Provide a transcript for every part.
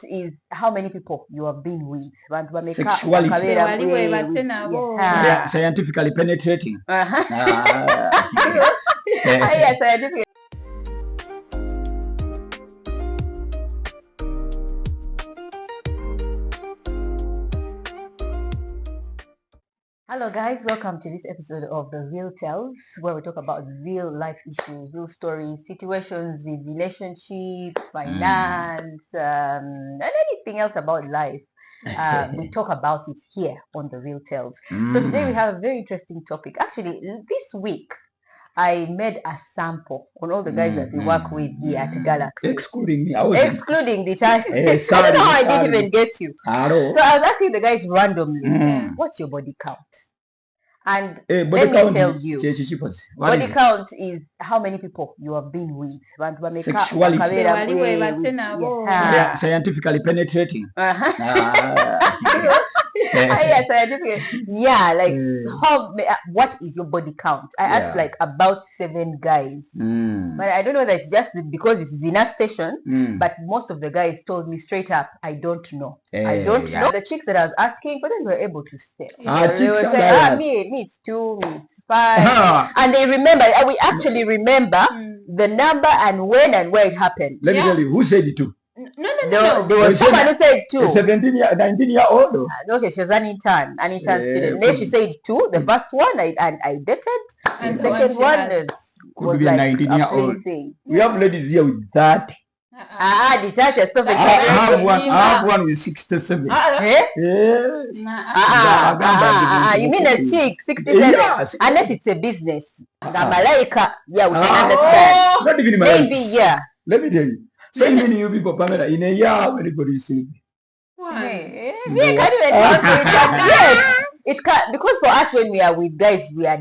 is how many people you have been with. Sexuality. Scientifically penetrating. Yeah, scientifically. Hello guys, welcome to this episode of The Real Tells, where we talk about real life issues, real stories, situations with relationships, finance, and anything else about life. We talk about it here on The Real Tells. So today we have a very interesting topic. Actually, this week I made a sample on all the guys that we work with here at Galaxy. Excluding me. Excluding the child. I don't know how I didn't even get you. So I was asking the guys randomly, what's your body count? And let me tell you, body count is how many people you have been with. Sexuality. Scientifically penetrating. Yeah, scientifically. Yeah, like what is your body count? I asked like about 7 guys, but I don't know that it's just because it is in a station. But most of the guys told me straight up, I don't know. I don't know. The chicks that I was asking, but then we were able to say. They were saying, me it's 2, me it's 5, and they remember. We actually remember the number and when and where it happened. Let me tell you, who said it too? No. There was someone who said 2. 19-year-old. Okay, she was an intern student. Then she said 2. The first one I dated, and the second one was like 19-year-old thing. We have ladies here with 30. Detached stuff. I have one with 67. You mean a chick 67? Yes. Unless it's a business. Malaika, we can understand. Not even maybe, Let me tell you. So many you people, Pamela, in a year, everybody is saying. Why? We can't even talk to each other. Yes. Because for us when we are with guys, we are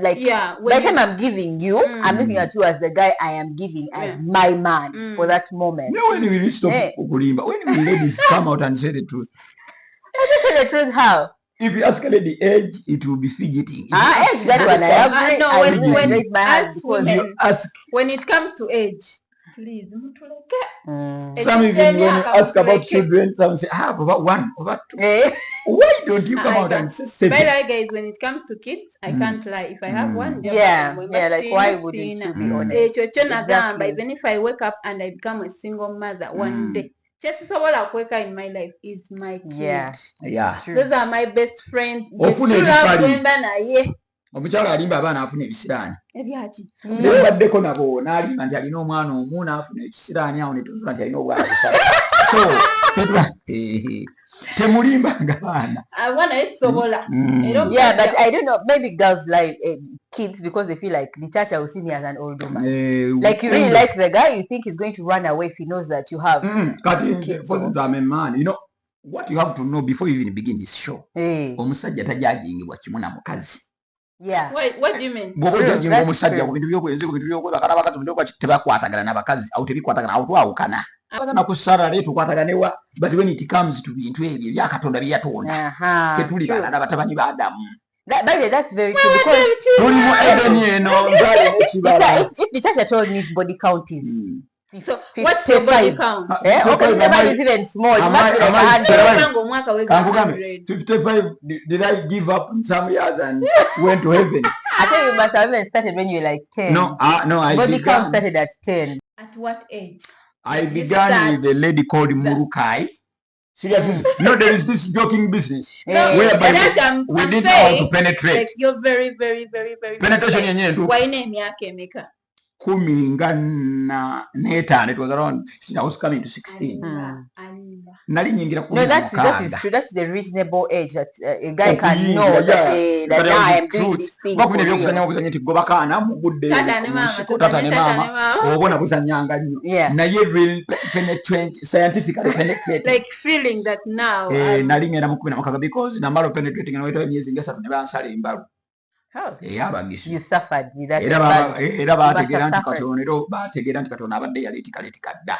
like, by the time I'm giving you, I'm looking at you as the guy I am giving as my man for that moment. You know when we stop Ukulimba, when ladies come out and say the truth. Say the truth how? If you ask a lady age, it will be fidgeting. Age, that one I agree. No, when it comes to age, please. Some even when you ask about children, some say, I have about 1, over 2. Why don't you come out and say 7? By the way, guys, when it comes to kids, I can't lie. If I have 1, like why wouldn't you be honest? Exactly. Even if I wake up and I become a single mother one day, just what I wake up in my life is my kid. Yeah. Those are my best friends. Omukyala alimba abaana afuna ebisiraani nebaddeko nabo n'alimba nti alina omwana omu n'afuna ekisiraani awo netuzula nti alina obwana busala so temulimbanga baana but I don't know, maybe girls like kids because they feel like the church will see me as an old woman. Like you really like the guy, you think he's going to run away if he knows that you have kids. For instance, I'm a man, you know what you have to know before you even begin this show. Omusajja tajagingibwa kimu na mukazi. Yeah. Wait, what do you mean? Bw'ojagingibwa omusajja ku bintu by'okwenzi ku bintu by'okola kana bakazi bintu by'okwa tebakwatagana n'abakazi awo tebikwatagana awo twawukana abagana ku salary tukwataganewa, but when it comes to bintu ebyo bya Katonda bye yatonda tetuli balala batabani ba Adamu. That's very true because tuli mu Eden eno if the church told me his body count is so what's your body count? Okay, the body is even small. It must be like 100. 55. Did I give up in some years and went to heaven? I think you must have even started when you were like 10. No, I body count started at 10. At what age? I began with a lady called Murukai. Seriously, no, there is this joking business whereby we didn't know how to penetrate. Like you're very, very, very, very. Penetration yenyewe. Why name yake Meka? Kumingana neta, it was around 15. I was coming to 16. Nali nyingira no, that is true. That's the reasonable age that a guy can know that now I am doing this thing. Bakune byokusanya okuzanya nti gobakana mu budde musiko tata ne mama obona kusanyanga nnyo naye real penetrate, scientifically penetrate, like feeling that now nali ngenda mu 16 because namalo penetrating and wait emyezi nga 3 ne bansala embalu. You suffered with that. Era bategera nti Katonda abadde yaleetika dda.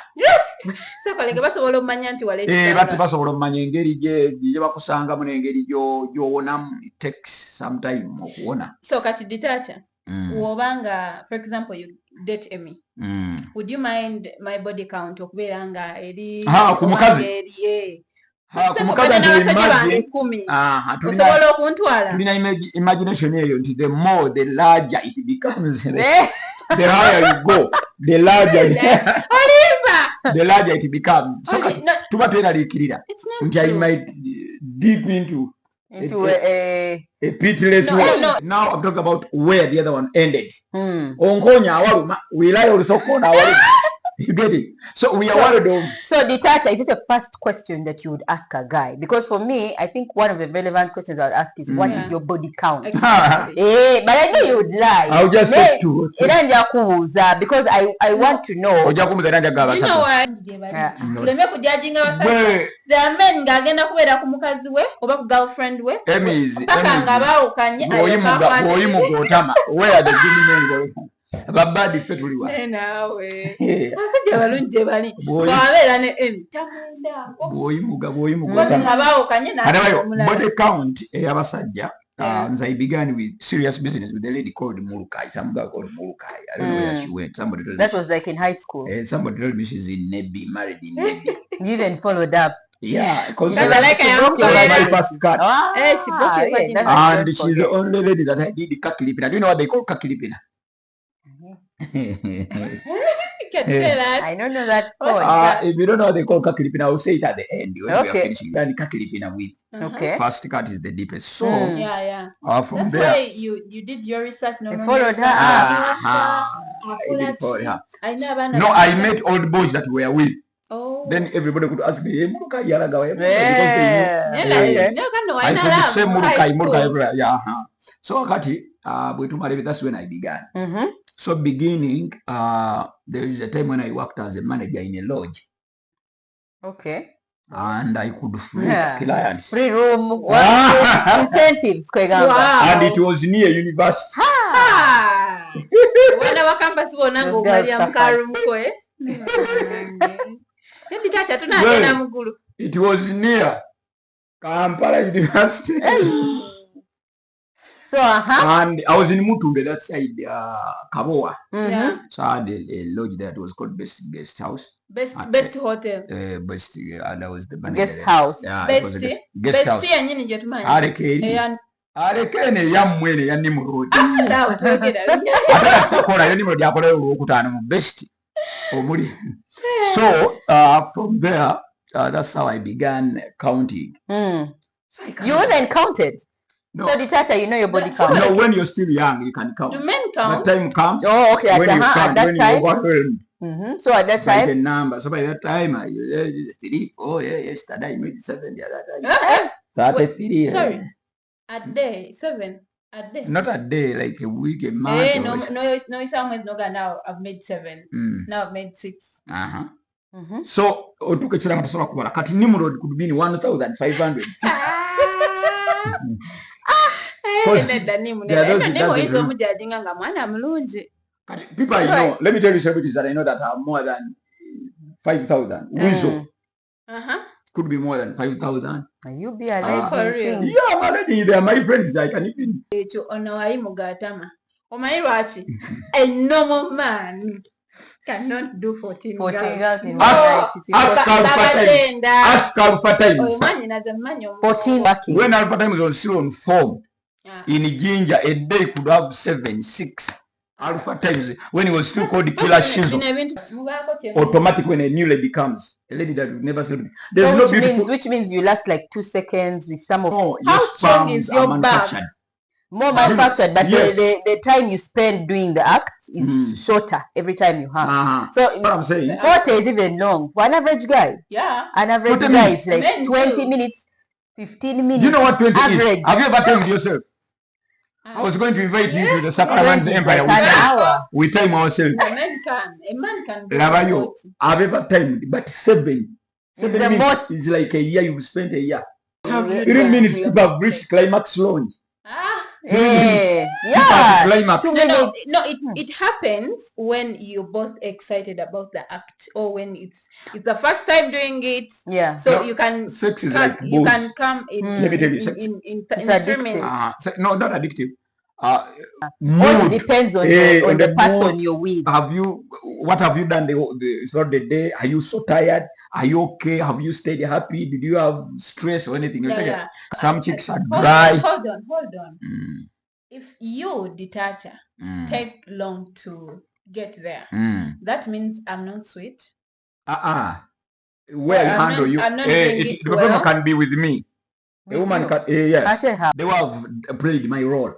So kolege basobola omanya nti waleetika. Bati basobola omanya engeri gye bakusangamu n'engeri gy'owonamu. It takes some time okuwona. So kati ditacha wobanga, for example, date Emmy, would you mind my body count okubeera nga eri kumukazi kumukazi osobola okuntwala tulina imagination eyo nti the more the larger it becomes the higher you go the larger the larger it becomes so kati tuba tweraliikirira nti I might deep into a pitiless way. Now I'm talking about where the other one ended. Onkonya awaluma wilaya olusokona awaluma. You get it? So we are worried of... So, Ditacha, is it a first question that you would ask a guy? Because for me, I think one of the relevant questions I would ask is, what is your body count? Exactly. But I know you would lie. I'll just say two. Because I want to know. You know what? There are men gagenda kubeera ku mukazi we oba ku girlfriend we. Paka nga baawukanye. Boyimugotama. Where are the men? Babadi fetuliwa nawe asajja balunje bali babeera ne boyimuga abaawukanye body count ey'abasajja I began with serious business with a lady called Mulukai, some guy called Mulukai. I don't know where she went. Somebody told that was like in high school. Somebody told me she's in Nebi, married in Nebi. You even followed up. Yeah, because like I broke my first card. She broke your and she's the only lady that I did the kakilipina. Do you know what they call kakilipina? I don't know that. If you don't know what they call kakilipina, I will say it at the end when we are finishing. Then kakilipina with first cut is the deepest. So from that's there, why you did your research. No, followed her. I did follow her. No, I met old boys that were with. Oh. Then everybody could ask me, Murukai Yalaga. I could say Murukai. Yeah. So that's when I began. So beginning, there is a time when I worked as a manager in a lodge. Okay. And I could free clients. Free room, incentives. Wow. And it was near university. It was near Kampala University. So, and I was in Mutunde, that side, Kaboa. So I had a lodge there. It was called Best Guest House. Best Hotel. Best, and I was the manager. Guest House. Yeah, it was a guest house. Arekene yamwene ya Nimrod. Atakola ya Nimrod yakola okutana mu best omuli. So from there, that's how I began counting. So you even counted? No. So Ditacha, you know your body count. No, when you're still young, you can count. Do men count? The time comes. Oh, okay. When at that time. So at that time. The number. So by that time, 3, 4. Yesterday I made 7. The other time. 33. Sorry. A day, 7. A day. Not a day, like a week, a month. No, somewhere now I've made 7. Now I've made 6. So otuke chira matasoma kubala. Kati Nimrod could be 1,500. People I know, let me tell you celebrities that I know that are more than 5,000. Wizo could be more than 5,000. You be alive for real? Yeah, I'm already. They are my friends. I can even. A normal man cannot do 14 girls. Ask Alpha Times. 14 working. When Alpha Times was still on form, in Jinja, a day could have 7, 6. Alpha Times, when he was still called Killer Shizo. Automatic when a new lady comes. A lady that would never see. There's so no beautiful. Which means you last like 2 seconds with some of. No, how strong is your back? More manufactured, but the time you spend doing the act is shorter every time you have. So what I'm saying, 40 is even long for an average guy. Yeah, an average guy is like 20 minutes, 15 minutes. Do you know what 20 average is? Have you ever timed yourself? I was going to invite you to the Sacrament's Empire. We time ourselves. A man can. Lavayo, I've ever timed, but 7 minutes most is like a year you've spent a year. 3 minutes people have reached climax launch. Climax. No, it happens when you're both excited about the act, or when it's the first time doing it. Yeah. So you can sex is come, like you can come in. Let me tell you, sex. In 3 minutes. No, not addictive. Mood depends on the person you're with. What have you done throughout the day? Are you so tired? Are you okay? Have you stayed happy? Did you have stress or anything? Yeah. Some chicks are dry. Hold on. If you, detach, take long to get there, that means I'm not sweet. Where I handle you, the problem can be with me. A woman can, yes, they will have played my role.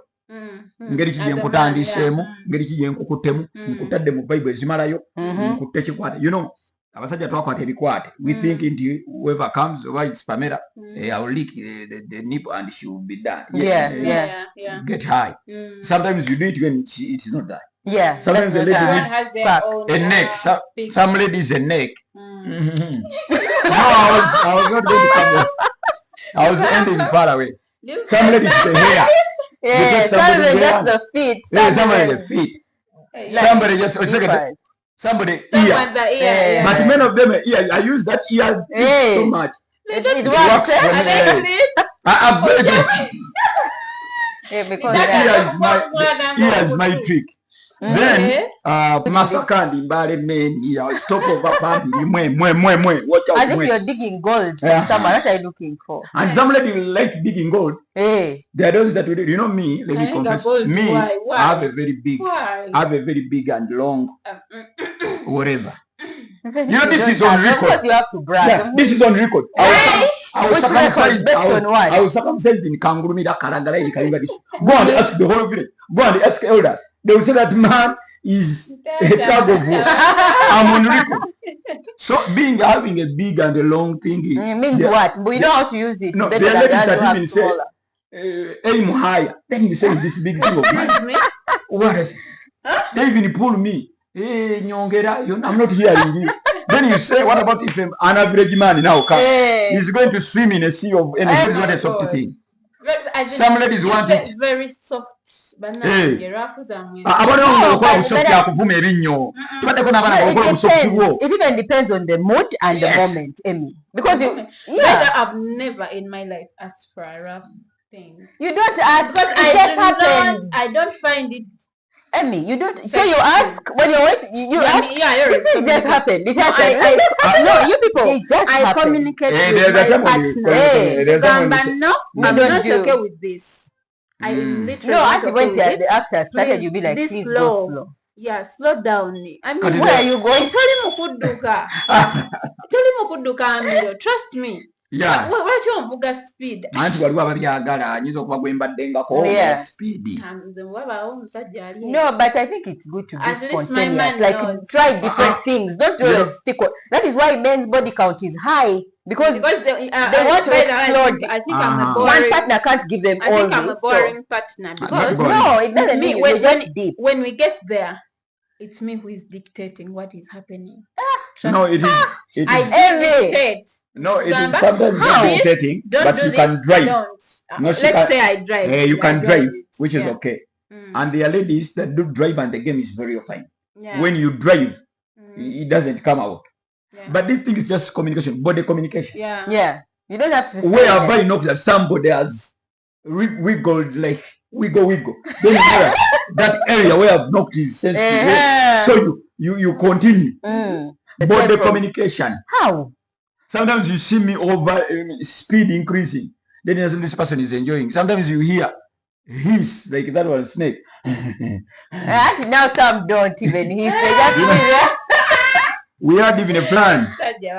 Ngeri kiyenkutandisemu, ngeri kiyenkukutemu, nkutadde mu Bible ezimalayo, nkutte kikwate. You know, abasajja twakwata ebikwate. We think into whoever comes, over it's Pamela, I'll lick the nip and she will be done. Yeah. Get high. Sometimes you do it when it is not that. Yeah. Sometimes the lady has their own, a neck. Some ladies a neck. No, I was not going to come there. I was ending far away. Some ladies the hair. Yeah, somebody just the feet. Somebody the feet. Somebody just somebody ear. But many of them ear. I use that ear so much. It works. I'm because ear is my trick. Then Masakandi Mbale men here stop over family watch out. As if you're digging gold somewhere. What are you looking for? And some lady like digging gold. There are those that you know me, let me confess. Me, why? I have a very big and long whatever. You know this is on record. You have to brag. Yeah, this is on record. I was circumcised in Kangurumida Karangara in Kariba. Go and ask the whole village. Go and ask elders. They will say that man is a tug of war. I'm on record. So having a big and a long thing means what? But you know how to use it. No, there are ladies that even say aim higher. Then you say this big thing of mine. What is it? They even pull me. Hey, Nyongera, I'm not hearing you. Then you say, what about if an average man now comes? He's going to swim in a sea of energy. This is what a soft thing. Some ladies want it very soft. It even depends on the mood and the moment, Emmy. Because I've never in my life asked for a rough thing. You don't ask because I don't find it. Emmy, you don't. So you ask when you're waiting. You ask. It just happened. It happened. No, you people. I communicate with my partner. No, I'm not okay with this. I literally after when the actor started, you be like, please go slow. Yeah, slow down. I mean, where are you going? Trust me. Yeah. What you on buga speed? Speedy. No, but I think it's good to be spontaneous. Like try different things. Don't always stick on. That is why men's body count is high. Because they want to explode. I think I'm a boring. One partner can't give them all. I think I'm a boring partner because no, it doesn't mean when we get there, it's me who is dictating what is happening. No, it is. I dictate. No, it is sometimes dictating, but you can drive. Let's say I drive. You can drive, which is okay. And there are ladies that do drive, and the game is very fine. When you drive, it doesn't come out. But this thing is just communication, body communication. Yeah. You don't have to. Whereby enough that somebody has wiggled like wiggle. Then you know that area where I've knocked is sensitive. So you continue. Body communication. How? Sometimes you see me over speed increasing. Then this person is enjoying. Sometimes you hear hiss like that one snake. Now some don't even hiss. We had even a plan. You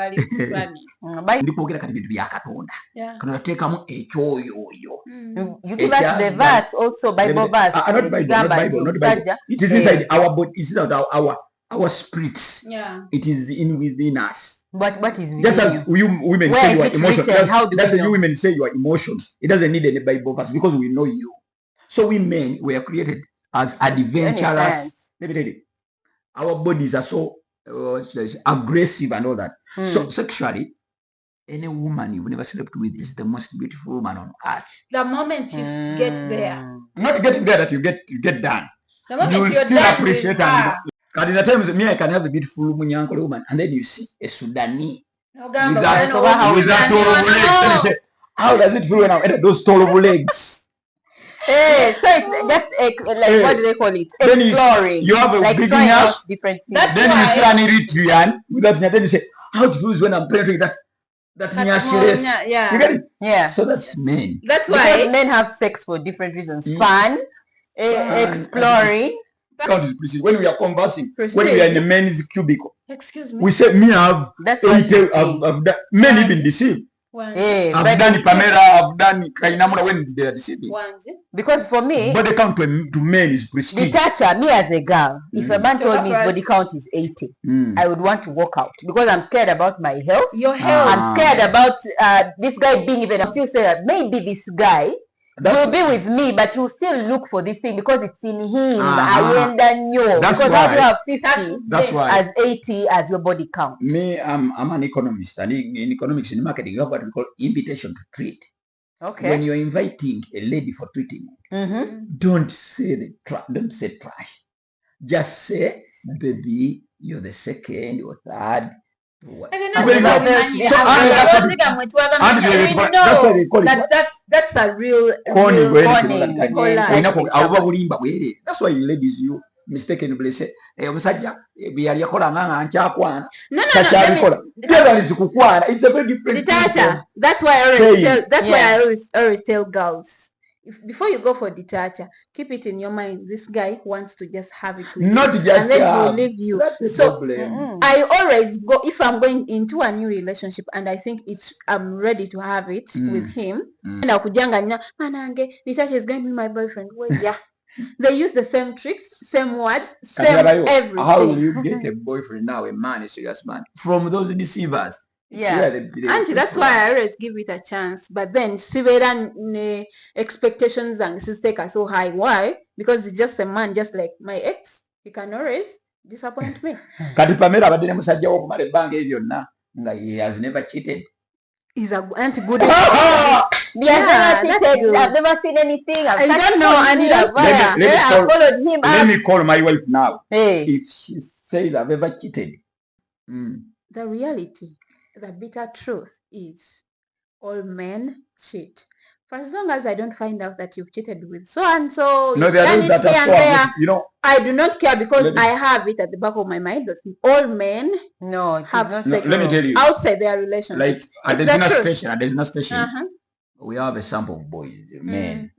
give us the verse also, Bible verse. Not Bible. It is inside our body. It is our spirits. It is within us. But what is just as you women say you are emotion. That's you women say you are emotion. It doesn't need any Bible verse because we know you. So we men were created as adventurous. Let me tell you, our bodies are so aggressive and all that. So sexually, any woman you've never slept with is the most beautiful woman on earth. The moment you get there, not getting there that you get done. The moment you will you're still done appreciate and. At the times, me, I can have a beautiful Munyankole woman, and then you see a Sudanese with that tall of legs. And you say, how does it feel when I enter those tall of legs? So it's just like what do they call it? Exploring. You have a like big house, different things. Then you see an Eritrean without then you say, how it feels when I'm playing with that nyashiless. Yeah. You get it? Yeah. So that's men. That's why because men have sex for different reasons. Fun, exploring. When we are conversing, when we are in the men's cubicle, excuse me, we say me have That's 80 men even deceive. I've done Pamela, I've done Kainamura when they are deceiving. Because for me, body count to men is prestige. Detach me as a girl. If a man told me his body count is 80, I would want to walk out because I'm scared about my health. Your health. I'm scared about this guy being even. I still say that maybe this guy will be with me, but he'll still look for this thing because it's in him. Because how do you have 50 that's why. as 80 as your body count? Me, I'm an economist, and in economics, in marketing, you have what we call invitation to treat. Okay. When you're inviting a lady for treating, don't say trash. Just say, baby, you're the second or third. That's a real that's why ladies you mistakenly say omusajja byali yakola nga nkyakwana. It's a very different detachment. That's why I always tell girls, before you go for detachment, keep it in your mind. This guy wants to just have it with not you, just and then he'll leave you. That's so I always go, if I'm going into a new relationship and I think I'm ready to have it with him, and manange Detachment is going to be my boyfriend. Well, yeah. They use the same tricks, same words, same everything. How will you get a boyfriend now, a man, a serious man, from those deceivers? Yeah, Auntie, that's why I always give it a chance. But then, expectations and stake are so high. Why? Because it's just a man, just like my ex. He can always disappoint me. He has never cheated. He's a good. I've never seen anything. I don't know. I followed him. Let me call my wife now. Hey. If she says I've ever cheated. The reality, the bitter truth is all men cheat. For as long as I don't find out that you've cheated with so and so, no, there are those that are so there, you know. I do not care because I have it at the back of my mind that all men have sex let me tell you, outside their relationship. Like at the station, we have a sample of boys, men,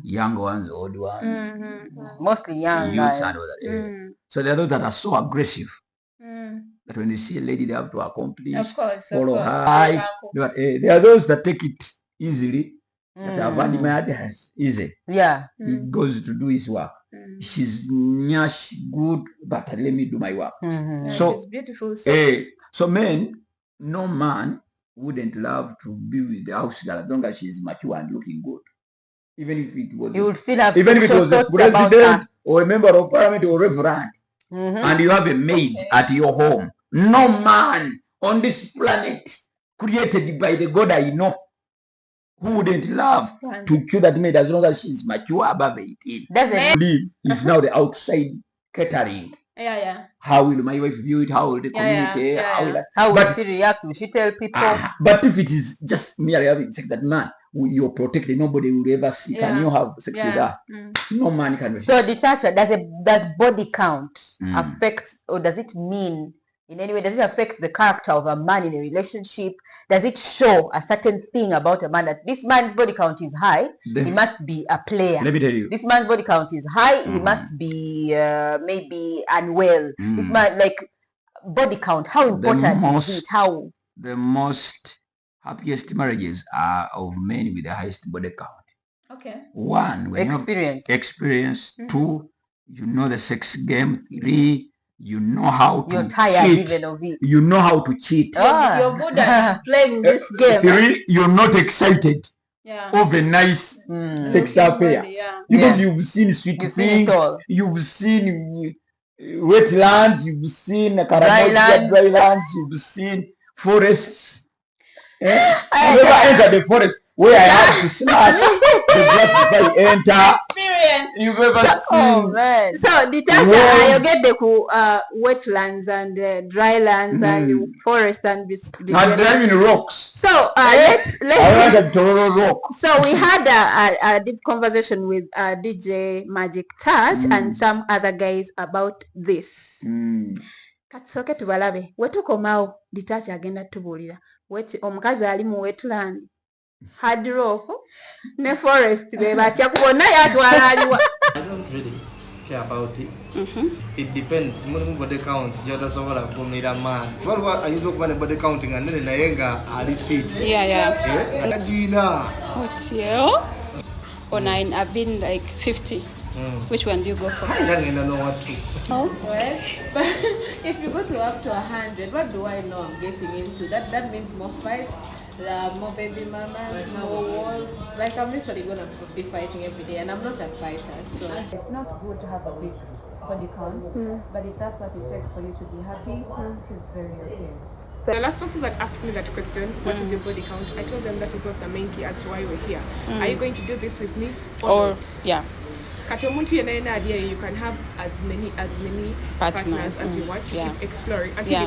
young ones, old ones, mostly young youths and all that. So there are those that are so aggressive that when they see a lady, they have to accomplish, follow her. There are those that take it easily. That have had easy. Yeah. He goes to do his work. She's nyash good, but let me do my work. So it's beautiful. So men, no man wouldn't love to be with the house girl as long as she's mature and looking good. Even if it was, you would still have even if it was a president or a member of parliament or reverend, and you have a maid at your home. No man on this planet created by the God I know who wouldn't love to kill that maid as long as she's mature above 18. Doesn't believe is now the outside catering. Yeah. How will my wife view it? How will the community? How will she react? Will she tell people? But if it is just merely having sex, that man, you're protected. Nobody will ever see. Can you have sex with her? No man can. So detachment, does body count affect, or does it mean in any way? Does it affect the character of a man in a relationship? Does it show a certain thing about a man that this man's body count is high? He must be a player. Let me tell you. This man's body count is high. He must be maybe unwell. This man, like body count, how important is it? How the most happiest marriages are of men with the highest body count. Okay. One, when experience. Two, you know the sex game. Three, you know how to cheat. Even of it. You know how to cheat. You're good at playing this game. Three, you're not excited of a nice sex affair. Because you've seen sweet things, you've seen wetlands, you've seen dry lands, you've seen forests. I never entered the forest where I have to slash the grass before you enter. You've ever seen. Oh man. So detacha ayogedde ku wetlands and drylands and forest and And driving rocks. So let's so we had a deep conversation with DJ Magic Touch and some other guys about this. Katusoke tubalabe wetukomawo ditacha agenda tubuulira omukazi ali mu wetland hard rock ne forest be batya kubona yatwala aliwa. I don't really care about it. It depends. Mulimu body count jotasobola kumira man. What I use okuba body counting and then nayenga ali fit. Yeah. Ajina. Otio. Or 9 I've been like 50. Which one do you go for? I don't know what to. Well, but if you go to up to 100, what do I know I'm getting into? That means more fights, more baby mamas, more wars. Like I'm literally gonna be fighting every day, and I'm not a fighter. So it's not good to have a big body count, but if that's what it takes for you to be happy, it is very okay. The last person that asked me that question, what is your body count? I told them that is not the main key as to why we're here. Are you going to do this with me or not? Yeah. Kati omuntu yena idea you can have as many partners as you want. You keep exploring until